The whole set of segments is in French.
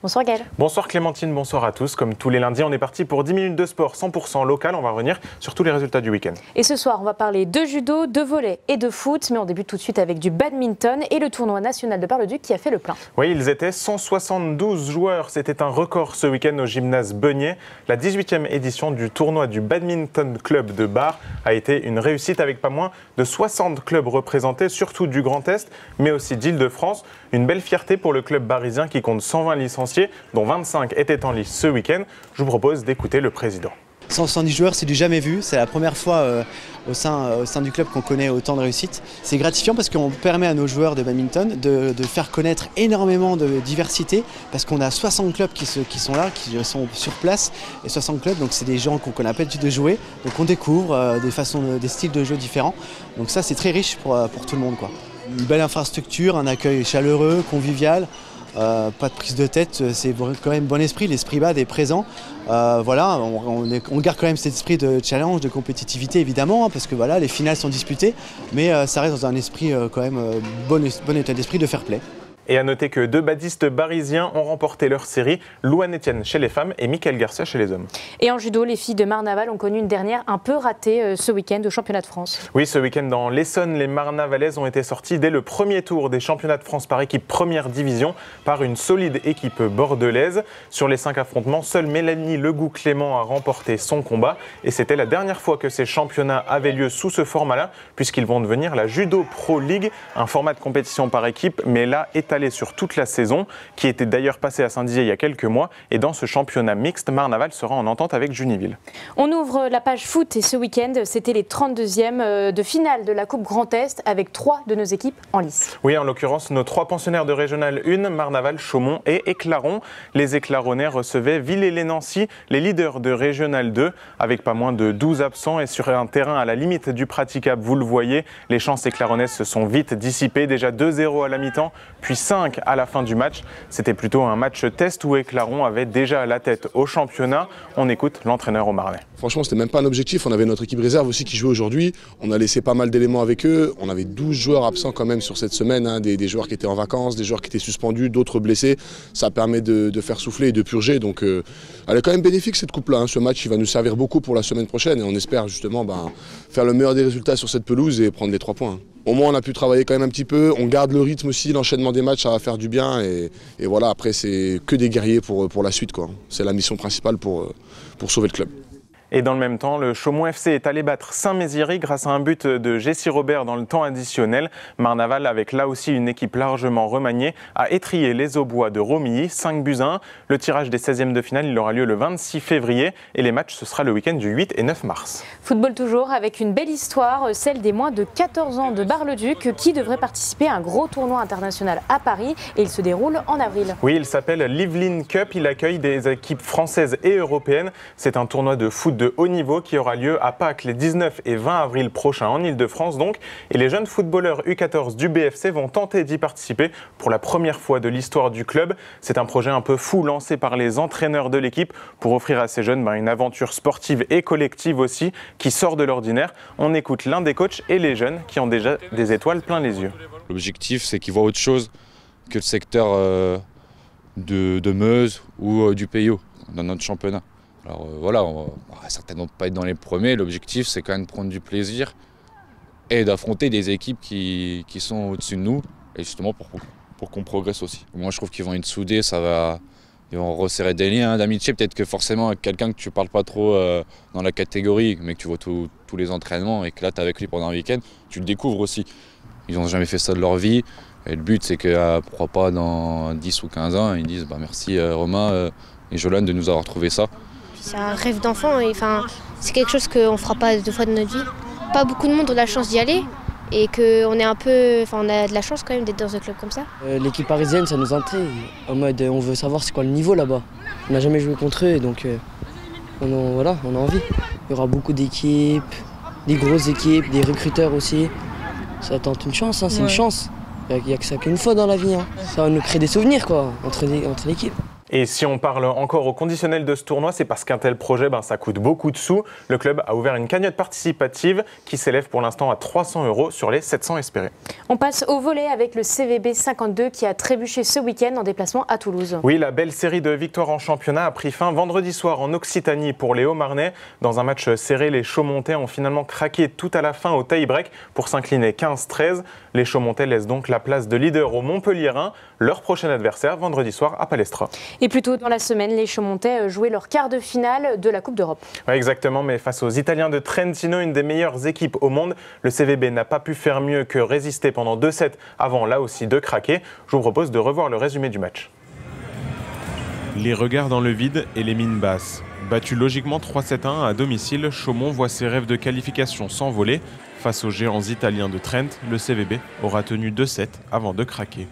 Bonsoir Gaël. Bonsoir Clémentine, bonsoir à tous. Comme tous les lundis, on est parti pour 10 minutes de sport 100% local. On va revenir sur tous les résultats du week-end. Et ce soir, on va parler de judo, de volley et de foot. Mais on débute tout de suite avec du badminton et le tournoi national de Bar-le-Duc qui a fait le plein. Oui, ils étaient 172 joueurs. C'était un record ce week-end au gymnase Beugnet. La 18e édition du tournoi du Badminton Club de Bar a été une réussite avec pas moins de 60 clubs représentés, surtout du Grand Est, mais aussi d'Île-de-France. Une belle fierté pour le club barisien qui compte 120 licenciés, dont 25 étaient en lice ce week-end. Je vous propose d'écouter le président. 170 joueurs, c'est du jamais vu. C'est la première fois au sein du club qu'on connaît autant de réussite. C'est gratifiant parce qu'on permet à nos joueurs de badminton de faire connaître énormément de diversité parce qu'on a 60 clubs qui sont là, qui sont sur place et 60 clubs, donc c'est des gens qu'on n'a pas l'habitude de jouer. Donc on découvre des styles de jeu différents. Donc ça, c'est très riche pour tout le monde, quoi. Une belle infrastructure, un accueil chaleureux, convivial. Pas de prise de tête, c'est quand même bon esprit, l'esprit BAD est présent. Voilà, on garde quand même cet esprit de challenge, de compétitivité évidemment, hein, parce que voilà, les finales sont disputées, mais ça reste dans un esprit quand même bon état d'esprit de fair play. Et à noter que deux badistes barisiens ont remporté leur série, Louane Etienne chez les femmes et Mickaël Garcia chez les hommes. Et en judo, les filles de Marnaval ont connu une dernière un peu ratée ce week-end au championnat de France. Oui, ce week-end dans l'Essonne, les Marnavalaises ont été sorties dès le premier tour des championnats de France par équipe première division par une solide équipe bordelaise. Sur les 5 affrontements, seule Mélanie Legout-Clément a remporté son combat. Et c'était la dernière fois que ces championnats avaient lieu sous ce format-là, puisqu'ils vont devenir la Judo Pro League, un format de compétition par équipe, mais là étalé sur toute la saison, qui était d'ailleurs passé à Saint-Dizier il y a quelques mois. Et dans ce championnat mixte, Marnaval sera en entente avec Juniville. On ouvre la page foot et ce week-end, c'était les 32e de finale de la Coupe Grand Est avec 3 de nos équipes en lice. Oui, en l'occurrence, nos 3 pensionnaires de Régional 1, Marnaval, Chaumont et Éclaron. Les Éclaronnais recevaient Villers-lès-Nancy, les leaders de Régional 2, avec pas moins de 12 absents et sur un terrain à la limite du praticable. Vous le voyez, les chances éclaronnaises se sont vite dissipées, déjà 2-0 à la mi-temps, puis 5 à la fin du match. C'était plutôt un match test où Éclaron avait déjà la tête au championnat. On écoute l'entraîneur au Marnais. Franchement, c'était même pas un objectif. On avait notre équipe réserve aussi qui jouait aujourd'hui. On a laissé pas mal d'éléments avec eux. On avait 12 joueurs absents quand même sur cette semaine, hein, des joueurs qui étaient en vacances, des joueurs qui étaient suspendus, d'autres blessés. Ça permet de faire souffler et de purger. Donc elle est quand même bénéfique cette coupe-là, hein. Ce match il va nous servir beaucoup pour la semaine prochaine et on espère justement faire le meilleur des résultats sur cette pelouse et prendre les 3 points. Au moins on a pu travailler quand même un petit peu, on garde le rythme aussi, l'enchaînement des matchs ça va faire du bien et voilà, après c'est que des guerriers pour la suite, quoi. C'est la mission principale pour sauver le club. Et dans le même temps, le Chaumont FC est allé battre Saint-Mézières grâce à un but de Jessie Robert dans le temps additionnel. Marnaval, avec là aussi une équipe largement remaniée, a étrillé les Aubois de Romilly, 5-1. Le tirage des 16e de finale, il aura lieu le 26 février et les matchs, ce sera le week-end du 8 et 9 mars. Football toujours, avec une belle histoire, celle des moins de 14 ans de Bar-le-Duc qui devrait participer à un gros tournoi international à Paris et il se déroule en avril. Oui, il s'appelle l'Yveline Cup, il accueille des équipes françaises et européennes. C'est un tournoi de foot de haut niveau qui aura lieu à Pâques les 19 et 20 avril prochains en Ile-de-France donc. Et les jeunes footballeurs U14 du BFC vont tenter d'y participer pour la première fois de l'histoire du club. C'est un projet un peu fou lancé par les entraîneurs de l'équipe pour offrir à ces jeunes une aventure sportive et collective aussi qui sort de l'ordinaire. On écoute l'un des coachs et les jeunes qui ont déjà des étoiles plein les yeux. L'objectif c'est qu'ils voient autre chose que le secteur de Meuse ou du Peyo dans notre championnat. Alors voilà, on va certainement pas être dans les premiers. L'objectif, c'est quand même de prendre du plaisir et d'affronter des équipes qui sont au-dessus de nous, et justement pour qu'on progresse aussi. Moi, je trouve qu'ils vont être soudés, ils vont resserrer des liens d'amitié. Peut-être que forcément, avec quelqu'un que tu parles pas trop dans la catégorie, mais que tu vois tous les entraînements et que là, tu es avec lui pendant un week-end, tu le découvres aussi. Ils n'ont jamais fait ça de leur vie. Et le but, c'est que pourquoi pas dans 10 ou 15 ans, ils disent merci Romain et Jolane de nous avoir trouvé ça. C'est un rêve d'enfant, c'est quelque chose qu'on ne fera pas 2 fois de notre vie. Pas beaucoup de monde ont la chance d'y aller et qu'on est on a de la chance quand même d'être dans un club comme ça. L'équipe parisienne, ça nous intrigue, en mode on veut savoir c'est quoi le niveau là-bas. On n'a jamais joué contre eux, donc on a envie. Il y aura beaucoup d'équipes, des grosses équipes, des recruteurs aussi. Ça tente une chance, hein, c'est une chance. Il n'y a que ça qu'une fois dans la vie. Hein. Ça va nous créer des souvenirs quoi, entre l'équipe. Et si on parle encore au conditionnel de ce tournoi, c'est parce qu'un tel projet, ça coûte beaucoup de sous. Le club a ouvert une cagnotte participative qui s'élève pour l'instant à 300 € sur les 700 espérés. On passe au volley avec le CVB 52 qui a trébuché ce week-end en déplacement à Toulouse. Oui, la belle série de victoires en championnat a pris fin vendredi soir en Occitanie pour les Hauts-Marnais. Dans un match serré, les Chaumontais ont finalement craqué tout à la fin au tie-break pour s'incliner 15-13. Les Chaumontais laissent donc la place de leader aux Montpelliérains, leur prochain adversaire vendredi soir à Palestra. Et plus tôt dans la semaine, les Chaumontais jouaient leur quart de finale de la Coupe d'Europe. Oui, exactement, mais face aux Italiens de Trentino, une des meilleures équipes au monde, le CVB n'a pas pu faire mieux que résister pendant 2 sets avant là aussi de craquer. Je vous propose de revoir le résumé du match. Les regards dans le vide et les mines basses. Battu logiquement 3-7-1 à domicile, Chaumont voit ses rêves de qualification s'envoler. Face aux géants italiens de Trent, le CVB aura tenu 2 sets avant de craquer.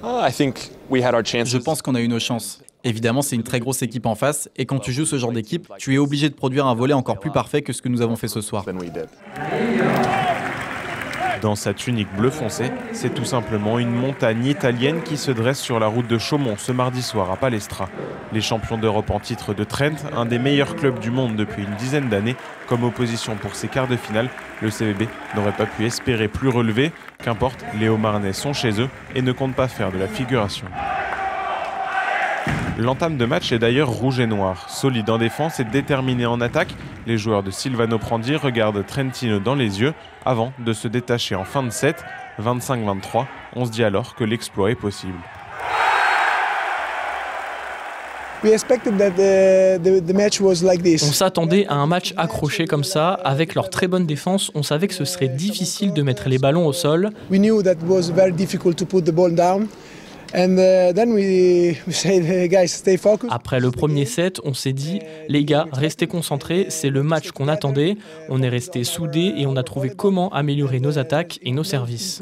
Je pense qu'on a eu nos chances. Évidemment, c'est une très grosse équipe en face, et quand tu joues ce genre d'équipe, tu es obligé de produire un volley encore plus parfait que ce que nous avons fait ce soir. Dans sa tunique bleu foncé, c'est tout simplement une montagne italienne qui se dresse sur la route de Chaumont ce mardi soir à Palestra. Les champions d'Europe en titre de Trent, un des meilleurs clubs du monde depuis une dizaine d'années, comme opposition pour ses quarts de finale, le CVB n'aurait pas pu espérer plus relevé. Qu'importe, les Hauts-Marnais sont chez eux et ne comptent pas faire de la figuration. L'entame de match est d'ailleurs rouge et noir. Solide en défense et déterminé en attaque, les joueurs de Silvano Prandi regardent Trentino dans les yeux avant de se détacher en fin de set. 25-23, on se dit alors que l'exploit est possible. On s'attendait à un match accroché comme ça, avec leur très bonne défense. On savait que ce serait difficile de mettre les ballons au sol. Après le premier set, on s'est dit, les gars, restez concentrés, c'est le match qu'on attendait. On est restés soudés et on a trouvé comment améliorer nos attaques et nos services.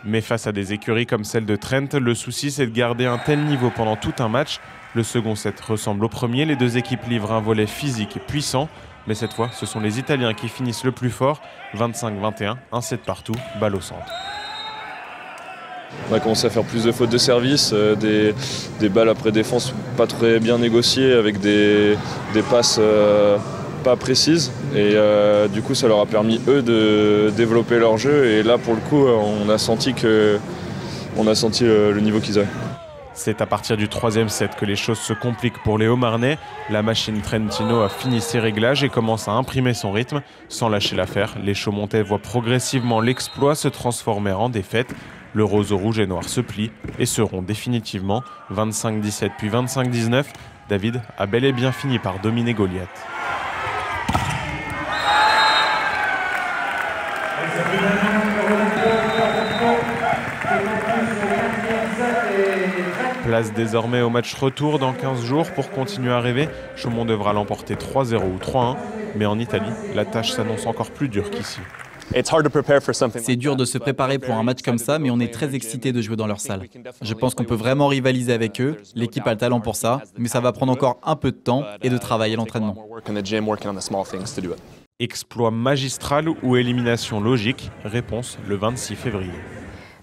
Mais face à des écuries comme celle de Trent, le souci c'est de garder un tel niveau pendant tout un match. Le second set ressemble au premier, les deux équipes livrent un volley physique et puissant. Mais cette fois, ce sont les Italiens qui finissent le plus fort. 25-21, un set partout, balle au centre. On a commencé à faire plus de fautes de service, des balles après défense pas très bien négociées avec des passes pas précises. Et du coup, ça leur a permis, eux, de développer leur jeu. Et là, pour le coup, on a senti le niveau qu'ils avaient. C'est à partir du 3e set que les choses se compliquent pour les Hauts-Marnais. La machine Trentino a fini ses réglages et commence à imprimer son rythme. Sans lâcher l'affaire, les Chaumontais voient progressivement l'exploit se transformer en défaite. Le roseau rouge et noir se plie et seront définitivement 25-17 puis 25-19. David a bel et bien fini par dominer Goliath. Place désormais au match retour dans 15 jours pour continuer à rêver. Chaumont devra l'emporter 3-0 ou 3-1, mais en Italie, la tâche s'annonce encore plus dure qu'ici. C'est dur de se préparer pour un match comme ça, mais on est très excités de jouer dans leur salle. Je pense qu'on peut vraiment rivaliser avec eux. L'équipe a le talent pour ça, mais ça va prendre encore un peu de temps et de travail à l'entraînement. Exploit magistral ou élimination logique? Réponse le 26 février.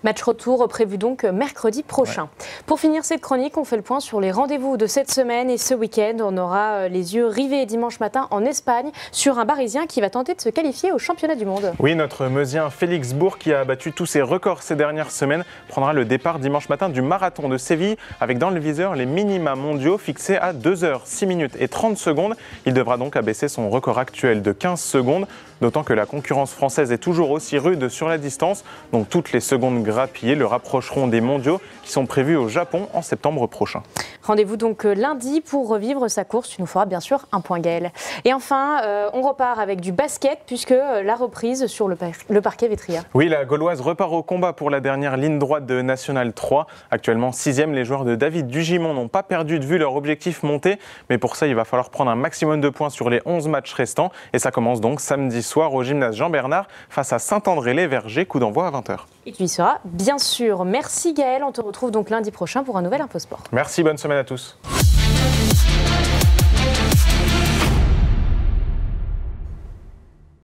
Match retour prévu donc mercredi prochain. Ouais. Pour finir cette chronique, on fait le point sur les rendez-vous de cette semaine. Et ce week-end, on aura les yeux rivés dimanche matin en Espagne sur un Parisien qui va tenter de se qualifier au championnat du monde. Oui, notre Meusien Félix Bourg, qui a battu tous ses records ces dernières semaines, prendra le départ dimanche matin du marathon de Séville avec dans le viseur les minima mondiaux fixés à 2 heures, 6 minutes et 30 secondes. Il devra donc abaisser son record actuel de 15 secondes. D'autant que la concurrence française est toujours aussi rude sur la distance. Donc toutes les secondes grappillées le rapprocheront des mondiaux qui sont prévus au Japon en septembre prochain. Rendez-vous donc lundi pour revivre sa course. Tu nous feras bien sûr un point, Gaël. Et enfin, on repart avec du basket puisque la reprise sur le parquet Vétria. Oui, la Gauloise repart au combat pour la dernière ligne droite de National 3. Actuellement 6e, les joueurs de David Dugimon n'ont pas perdu de vue leur objectif monté. Mais pour ça, il va falloir prendre un maximum de points sur les 11 matchs restants. Et ça commence donc samedi soir au gymnase Jean-Bernard face à Saint-André-les-Vergers, coup d'envoi à 20h. Et tu y seras bien sûr. Merci Gaël, on te retrouve donc lundi prochain pour un nouvel Infosport. Merci, bonne semaine à tous.